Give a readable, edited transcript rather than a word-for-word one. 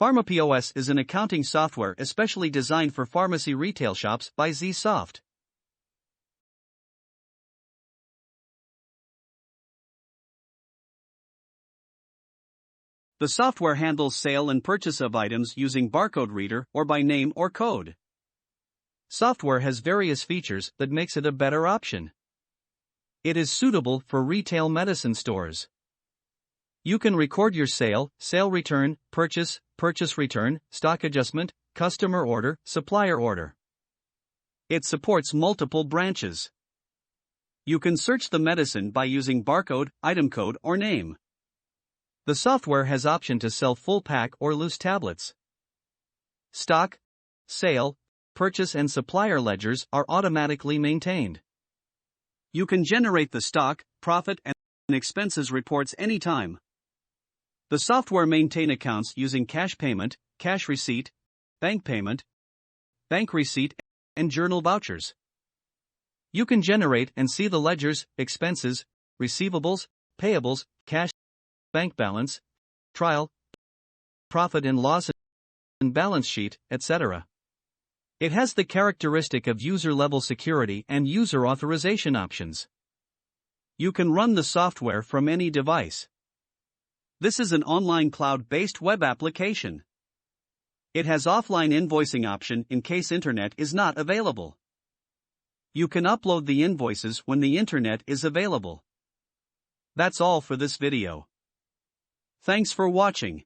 PharmaPOS is an accounting software especially designed for pharmacy retail shops by ZSoft. The software handles sale and purchase of items using barcode reader or by name or code. Software has various features that makes it a better option. It is suitable for retail medicine stores. You can record your sale, sale return, purchase, purchase return, stock adjustment, customer order, supplier order. It supports multiple branches. You can search the medicine by using barcode, item code, or name. The software has option to sell full pack or loose tablets. Stock, sale, purchase and supplier ledgers are automatically maintained. You can generate the stock, profit and expenses reports anytime. The software maintain accounts using cash payment, cash receipt, bank payment, bank receipt, and journal vouchers. You can generate and see the ledgers, expenses, receivables, payables, cash, bank balance, trial, profit and loss, and balance sheet, etc. It has the characteristic of user-level security and user authorization options. You can run the software from any device. This is an online cloud-based web application. It has offline invoicing option in case internet is not available. You can upload the invoices when the internet is available. That's all for this video. Thanks for watching.